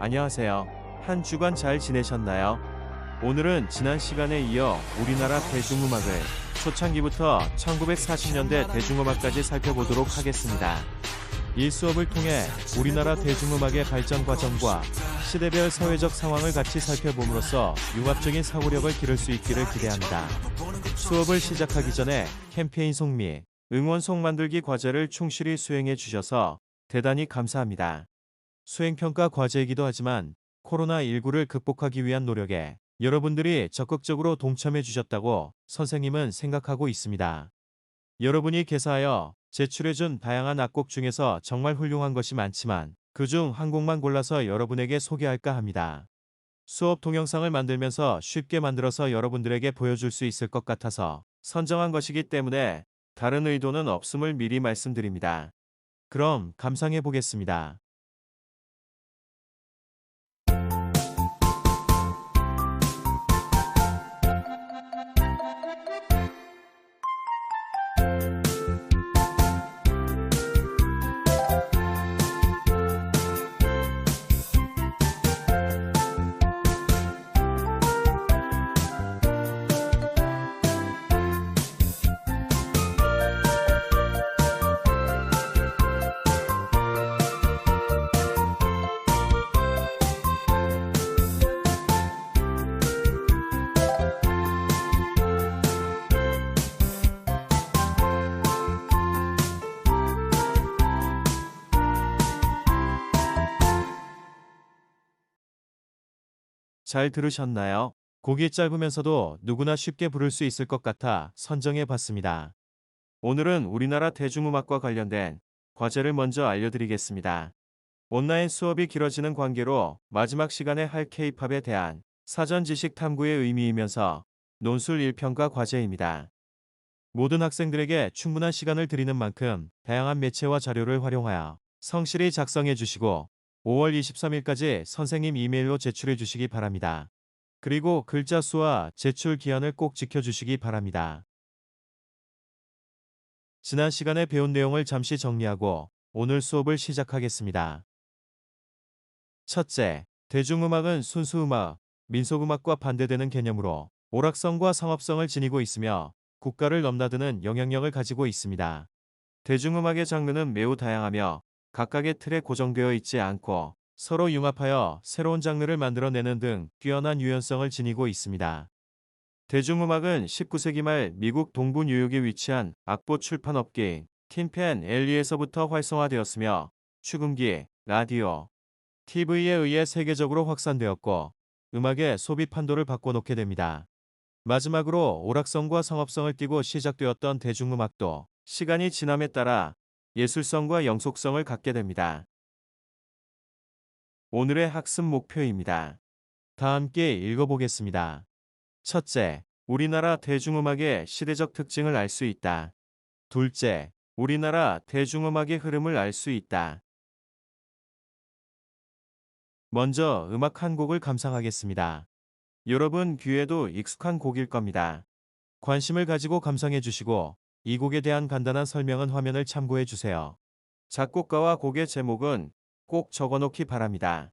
안녕하세요. 한 주간 잘 지내셨나요? 오늘은 지난 시간에 이어 우리나라 대중음악을 초창기부터 1940년대 대중음악까지 살펴보도록 하겠습니다. 이 수업을 통해 우리나라 대중음악의 발전 과정과 시대별 사회적 상황을 같이 살펴봄으로써 융합적인 사고력을 기를 수 있기를 기대합니다. 수업을 시작하기 전에 캠페인 송 및 응원송 만들기 과제를 충실히 수행해 주셔서 대단히 감사합니다. 수행평가 과제이기도 하지만 코로나19를 극복하기 위한 노력에 여러분들이 적극적으로 동참해 주셨다고 선생님은 생각하고 있습니다. 여러분이 개사하여 제출해준 다양한 악곡 중에서 정말 훌륭한 것이 많지만 그중 한 곡만 골라서 여러분에게 소개할까 합니다. 수업 동영상을 만들면서 쉽게 만들어서 여러분들에게 보여줄 수 있을 것 같아서 선정한 것이기 때문에 다른 의도는 없음을 미리 말씀드립니다. 그럼 감상해 보겠습니다. 잘 들으셨나요? 곡이 짧으면서도 누구나 쉽게 부를 수 있을 것 같아 선정해 봤습니다. 오늘은 우리나라 대중음악과 관련된 과제를 먼저 알려드리겠습니다. 온라인 수업이 길어지는 관계로 마지막 시간에 할 K-팝에 대한 사전 지식 탐구의 의미이면서 논술 1평가 과제입니다. 모든 학생들에게 충분한 시간을 드리는 만큼 다양한 매체와 자료를 활용하여 성실히 작성해 주시고 5월 23일까지 선생님 이메일로 제출해 주시기 바랍니다. 그리고 글자 수와 제출 기한을 꼭 지켜주시기 바랍니다. 지난 시간에 배운 내용을 잠시 정리하고 오늘 수업을 시작하겠습니다. 첫째, 대중음악은 순수음악, 민속음악과 반대되는 개념으로 오락성과 상업성을 지니고 있으며 국가를 넘나드는 영향력을 가지고 있습니다. 대중음악의 장르는 매우 다양하며 각각의 틀에 고정되어 있지 않고 서로 융합하여 새로운 장르를 만들어내는 등 뛰어난 유연성을 지니고 있습니다. 대중음악은 19세기 말 미국 동부 뉴욕에 위치한 악보 출판업계인 틴펜 앨리에서부터 활성화되었으며 축음기, 라디오, TV에 의해 세계적으로 확산되었고 음악의 소비 판도를 바꿔놓게 됩니다. 마지막으로 오락성과 상업성을 띠고 시작되었던 대중음악도 시간이 지남에 따라 예술성과 영속성을 갖게 됩니다. 오늘의 학습 목표입니다. 다 함께 읽어보겠습니다. 첫째, 우리나라 대중음악의 시대적 특징을 알 수 있다. 둘째, 우리나라 대중음악의 흐름을 알 수 있다. 먼저 음악 한 곡을 감상하겠습니다. 여러분 귀에도 익숙한 곡일 겁니다. 관심을 가지고 감상해 주시고 이 곡에 대한 간단한 설명은 화면을 참고해 주세요. 작곡가와 곡의 제목은 꼭 적어 놓기 바랍니다.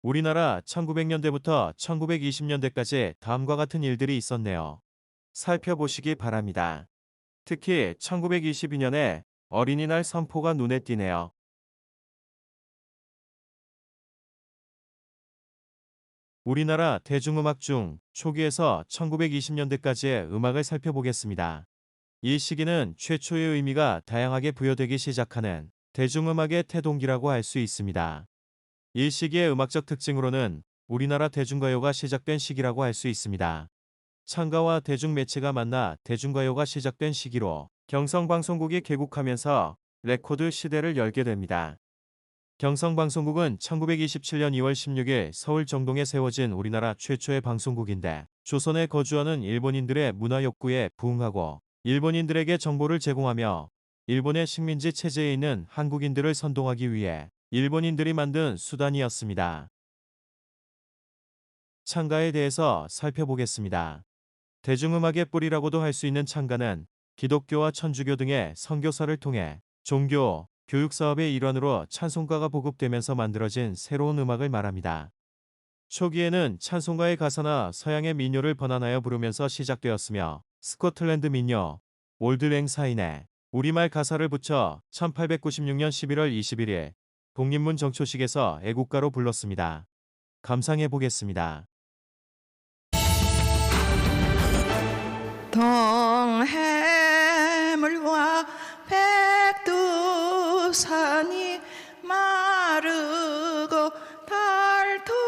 우리나라 1900년대부터 1920년대까지 다음과 같은 일들이 있었네요. 살펴보시기 바랍니다. 특히 1922년에 어린이날 선포가 눈에 띄네요. 우리나라 대중음악 중 초기에서 1920년대까지의 음악을 살펴보겠습니다. 이 시기는 최초의 의미가 다양하게 부여되기 시작하는 대중음악의 태동기라고 할 수 있습니다. 이 시기의 음악적 특징으로는 우리나라 대중가요가 시작된 시기라고 할 수 있습니다. 창가와 대중매체가 만나 대중가요가 시작된 시기로 경성방송국이 개국하면서 레코드 시대를 열게 됩니다. 경성방송국은 1927년 2월 16일 서울 정동에 세워진 우리나라 최초의 방송국인데 조선에 거주하는 일본인들의 문화 욕구에 부응하고 일본인들에게 정보를 제공하며 일본의 식민지 체제에 있는 한국인들을 선동하기 위해 일본인들이 만든 수단이었습니다. 창가에 대해서 살펴보겠습니다. 대중음악의 뿌리라고도 할 수 있는 창가는 기독교와 천주교 등의 선교사를 통해 종교, 교육 사업의 일환으로 찬송가가 보급되면서 만들어진 새로운 음악을 말합니다. 초기에는 찬송가의 가사나 서양의 민요를 번안하여 부르면서 시작되었으며 스코틀랜드 민요, 올드 랭사인에 우리말 가사를 붙여 1896년 11월 21일 독립문 정초식에서 애국가로 불렀습니다. 감상해 보겠습니다. 동해물과 백두산이 마르고 닳도록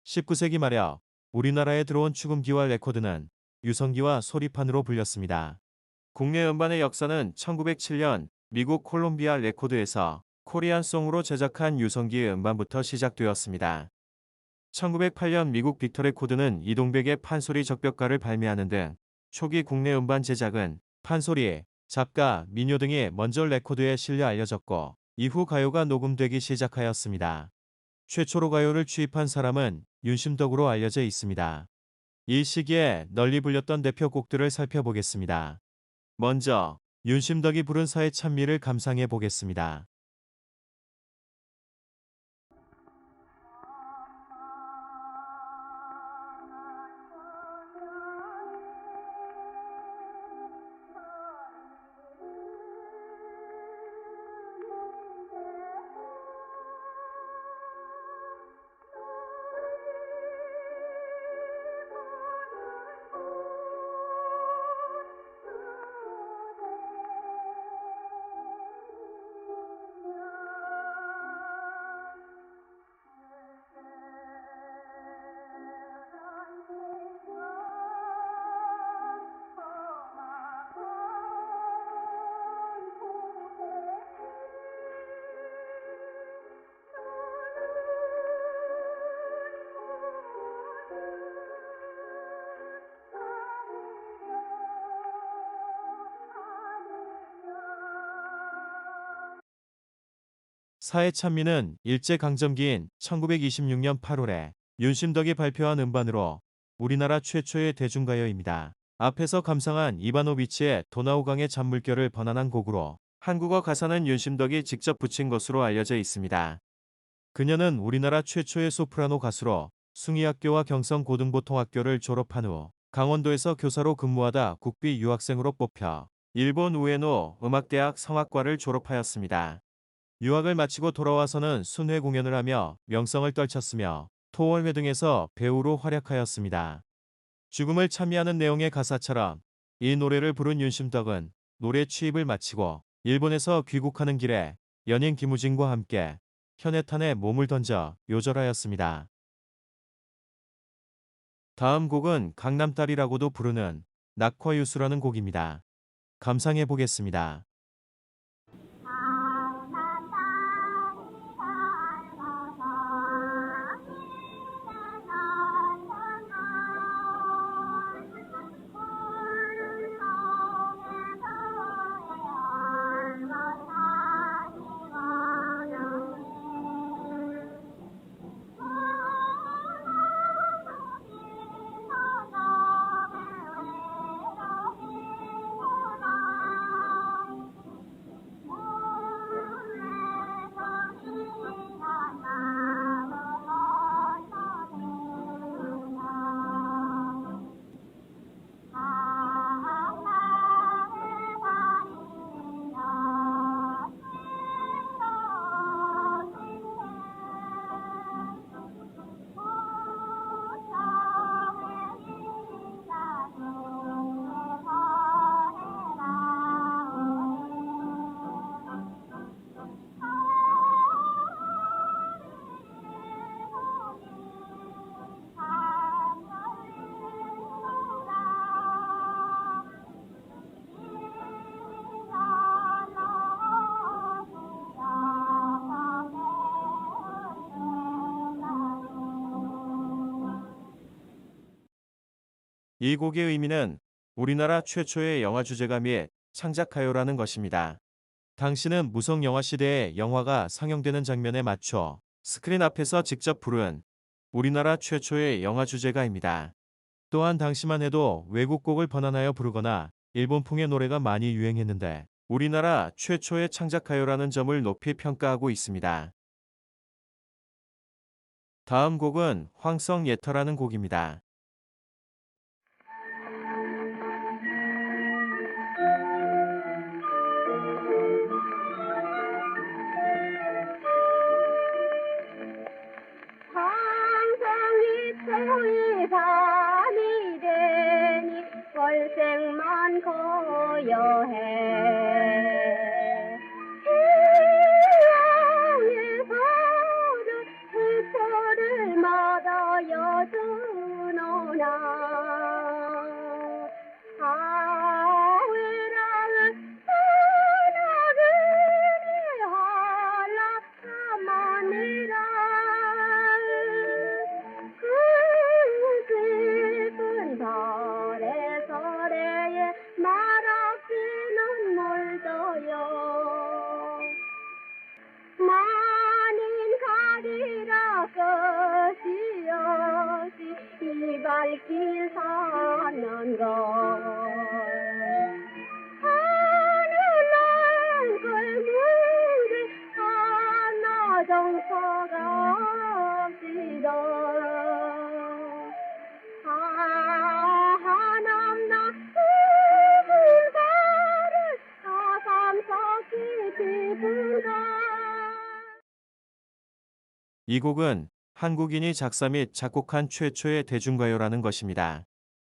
(19세기) 말약 우리나라에 들어온 축음기와 레코드는 유성기와 소리판으로 불렸습니다. 국내 음반의 역사는 1907년 미국 콜롬비아 레코드에서 코리안송으로 제작한 유성기 음반부터 시작되었습니다. 1908년 미국 빅터 레코드는 이동백의 판소리 적벽가를 발매하는 등 초기 국내 음반 제작은 판소리, 잡가, 민요 등이 먼저 레코드에 실려 알려졌고 이후 가요가 녹음되기 시작하였습니다. 최초로 가요를 취입한 사람은 윤심덕으로 알려져 있습니다. 이 시기에 널리 불렸던 대표곡들을 살펴보겠습니다. 먼저 윤심덕이 부른 사회 찬미를 감상해 보겠습니다. 사회 찬미는 일제강점기인 1926년 8월에 윤심덕이 발표한 음반으로 우리나라 최초의 대중가요입니다. 앞에서 감상한 이바노비치의 도나우강의 잔물결을 번안한 곡으로 한국어 가사는 윤심덕이 직접 붙인 것으로 알려져 있습니다. 그녀는 우리나라 최초의 소프라노 가수로 숭의학교와 경성고등보통학교를 졸업한 후 강원도에서 교사로 근무하다 국비 유학생으로 뽑혀 일본 우에노 음악대학 성악과를 졸업하였습니다. 유학을 마치고 돌아와서는 순회 공연을 하며 명성을 떨쳤으며 토월회 등에서 배우로 활약하였습니다. 죽음을 참여하는 내용의 가사처럼 이 노래를 부른 윤심덕은 노래 취입을 마치고 일본에서 귀국하는 길에 연인 김우진과 함께 현해탄에 몸을 던져 요절하였습니다. 다음 곡은 강남딸이라고도 부르는 낙화유수라는 곡입니다. 감상해 보겠습니다. 이 곡의 의미는 우리나라 최초의 영화 주제가 및 창작가요라는 것입니다. 당시는 무성 영화 시대에 영화가 상영되는 장면에 맞춰 스크린 앞에서 직접 부른 우리나라 최초의 영화 주제가입니다. 또한 당시만 해도 외국 곡을 번안하여 부르거나 일본풍의 노래가 많이 유행했는데 우리나라 최초의 창작가요라는 점을 높이 평가하고 있습니다. 다음 곡은 황성예터라는 곡입니다. 항상이 밤이 되니 월생만 고요해 희망에서는 휘포를 맞아여 주노나 아외랑은 떠나그니 한라하모니라 설에 말없이는 물도요 만인 가리라 것이여시 이 발길 사는 것 하늘난 골물이 하나 정서가 없이도 하남나 우물가를 가삼석이 비분가 이 곡은 한국인이 작사 및 작곡한 최초의 대중가요라는 것입니다.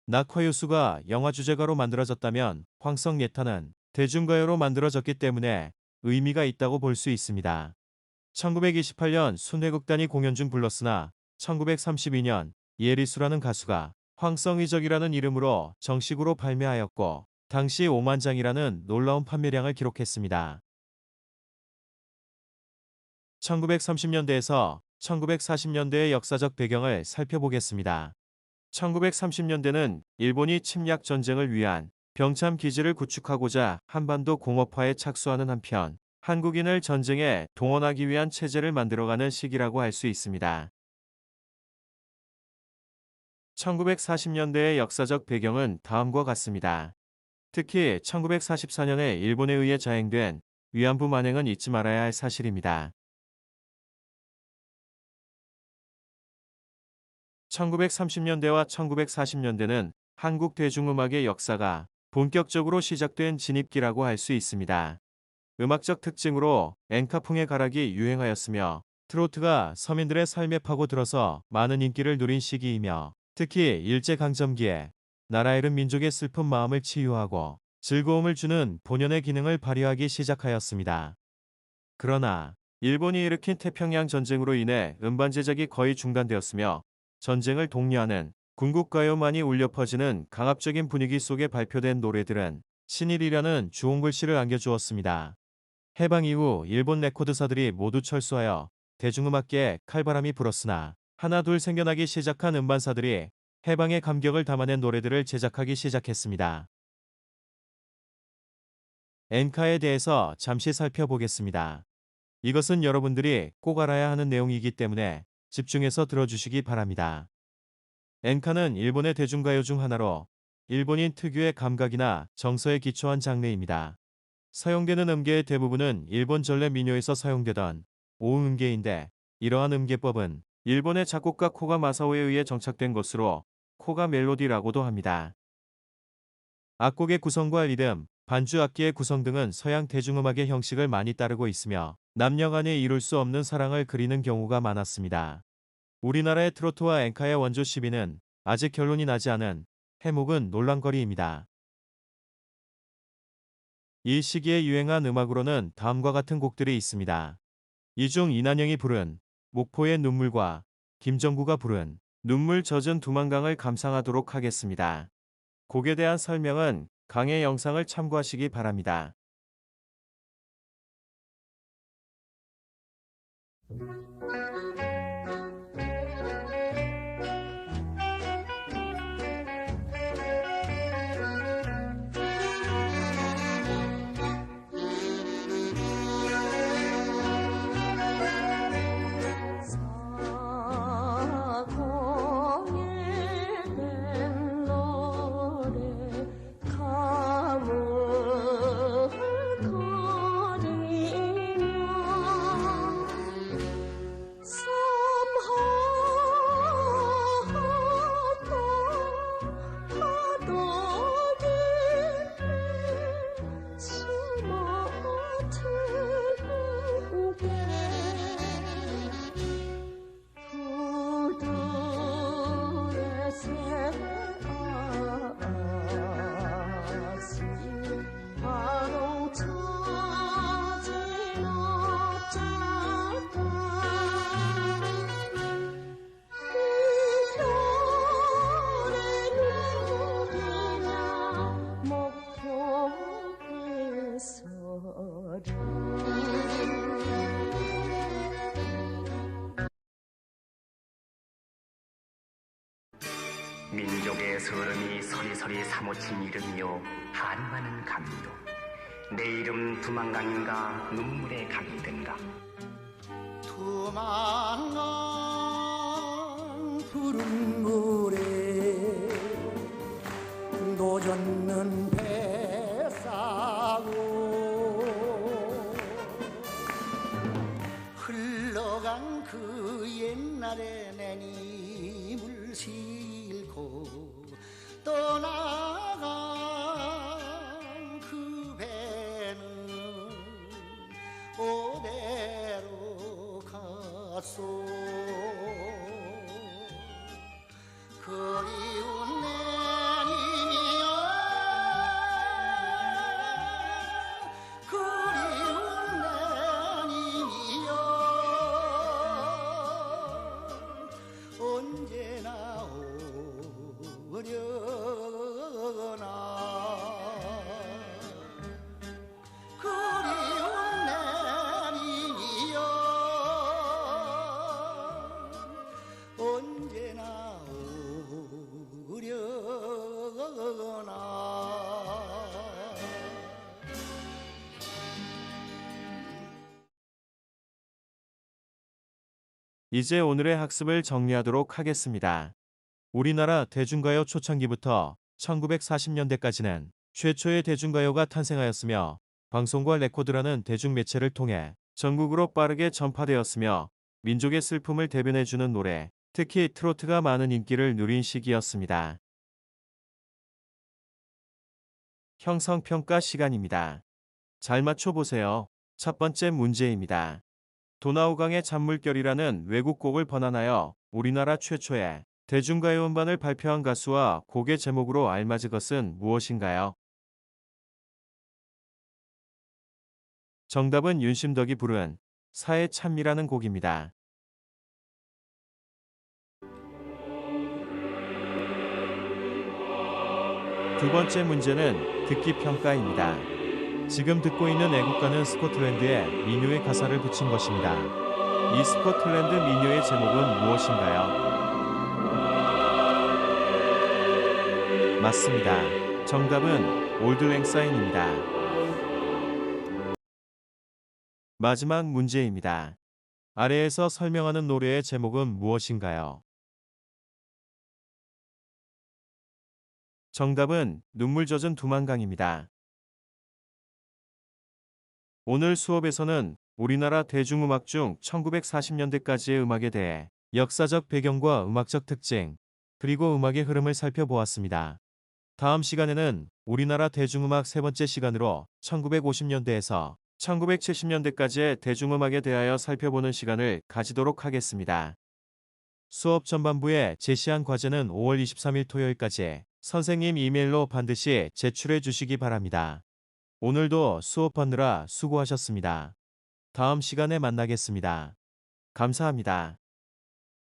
낙화유수가 영화 주제가로 만들어졌다면 황성예타는 대중가요로 만들어졌기 때문에 의미가 있다고 볼 수 있습니다. 1928년 순회극단이 공연 중 불렀으나 1932년 예리수라는 가수가 황성의적이라는 이름으로 정식으로 발매하였고 당시 5만 장이라는 놀라운 판매량을 기록했습니다. 1930년대에서 1940년대의 역사적 배경을 살펴보겠습니다. 1930년대는 일본이 침략 전쟁을 위한 병참 기지를 구축하고자 한반도 공업화에 착수하는 한편 한국인을 전쟁에 동원하기 위한 체제를 만들어가는 시기라고 할 수 있습니다. 1940년대의 역사적 배경은 다음과 같습니다. 특히 1944년에 일본에 의해 자행된 위안부 만행은 잊지 말아야 할 사실입니다. 1930년대와 1940년대는 한국 대중음악의 역사가 본격적으로 시작된 진입기라고 할 수 있습니다. 음악적 특징으로 엔카풍의 가락이 유행하였으며 트로트가 서민들의 삶에 파고들어서 많은 인기를 누린 시기이며 특히 일제강점기에 나라 잃은 민족의 슬픈 마음을 치유하고 즐거움을 주는 본연의 기능을 발휘하기 시작하였습니다. 그러나 일본이 일으킨 태평양 전쟁으로 인해 음반 제작이 거의 중단되었으며 전쟁을 독려하는 군국가요만이 울려 퍼지는 강압적인 분위기 속에 발표된 노래들은 신일이라는 주홍글씨를 안겨주었습니다. 해방 이후 일본 레코드사들이 모두 철수하여 대중음악계에 칼바람이 불었으나 하나 둘 생겨나기 시작한 음반사들이 해방의 감격을 담아낸 노래들을 제작하기 시작했습니다. 엔카에 대해서 잠시 살펴보겠습니다. 이것은 여러분들이 꼭 알아야 하는 내용이기 때문에 집중해서 들어주시기 바랍니다. 엔카는 일본의 대중가요 중 하나로 일본인 특유의 감각이나 정서에 기초한 장르입니다. 사용되는 음계의 대부분은 일본 전래 민요에서 사용되던 오음계인데 이러한 음계법은 일본의 작곡가 코가 마사오에 의해 정착된 것으로 코가 멜로디라고도 합니다. 악곡의 구성과 리듬, 반주 악기의 구성 등은 서양 대중음악의 형식을 많이 따르고 있으며 남녀 간에 이룰 수 없는 사랑을 그리는 경우가 많았습니다. 우리나라의 트로트와 엔카의 원조 시비는 아직 결론이 나지 않은 해묵은 논란거리입니다. 이 시기에 유행한 음악으로는 다음과 같은 곡들이 있습니다. 이 중 이난영이 부른 목포의 눈물과 김정구가 부른 눈물 젖은 두만강을 감상하도록 하겠습니다. 곡에 대한 설명은 강의 영상을 참고하시기 바랍니다. 민족의 서름이 서리서리 사무친 이름이요 한많은 강도 내 이름 두만강인가 눈물의 강이든가 두만강 푸른 물에 노젓는 배 싸고 흘러간 그 옛날의 내 님을 싣고 떠나간 그 배는 어디로 갔소 그리운 내 님이여 그리운 내 님이여 언제나 오려나 그리운 내 님이여 언제나 오려나 이제 오늘의 학습을 정리하도록 하겠습니다. 우리나라 대중가요 초창기부터 1940년대까지는 최초의 대중가요가 탄생하였으며 방송과 레코드라는 대중매체를 통해 전국으로 빠르게 전파되었으며 민족의 슬픔을 대변해주는 노래, 특히 트로트가 많은 인기를 누린 시기였습니다. 형성평가 시간입니다. 잘 맞춰보세요. 첫 번째 문제입니다. 도나우강의 잔물결이라는 외국곡을 번안하여 우리나라 최초의 대중가요 음반을 발표한 가수와 곡의 제목으로 알맞은 것은 무엇인가요? 정답은 윤심덕이 부른 사의 찬미라는 곡입니다. 두 번째 문제는 듣기 평가입니다. 지금 듣고 있는 애국가는 스코틀랜드의 민요의 가사를 붙인 것입니다. 이 스코틀랜드 민요의 제목은 무엇인가요? 맞습니다. 정답은 올드 랭사인입니다. 마지막 문제입니다. 아래에서 설명하는 노래의 제목은 무엇인가요? 정답은 눈물 젖은 두만강입니다. 오늘 수업에서는 우리나라 대중음악 중 1940년대까지의 음악에 대해 역사적 배경과 음악적 특징, 그리고 음악의 흐름을 살펴보았습니다. 다음 시간에는 우리나라 대중음악 세 번째 시간으로 1950년대에서 1970년대까지의 대중음악에 대하여 살펴보는 시간을 가지도록 하겠습니다. 수업 전반부에 제시한 과제는 5월 23일 토요일까지 선생님 이메일로 반드시 제출해 주시기 바랍니다. 오늘도 수업하느라 수고하셨습니다. 다음 시간에 만나겠습니다. 감사합니다.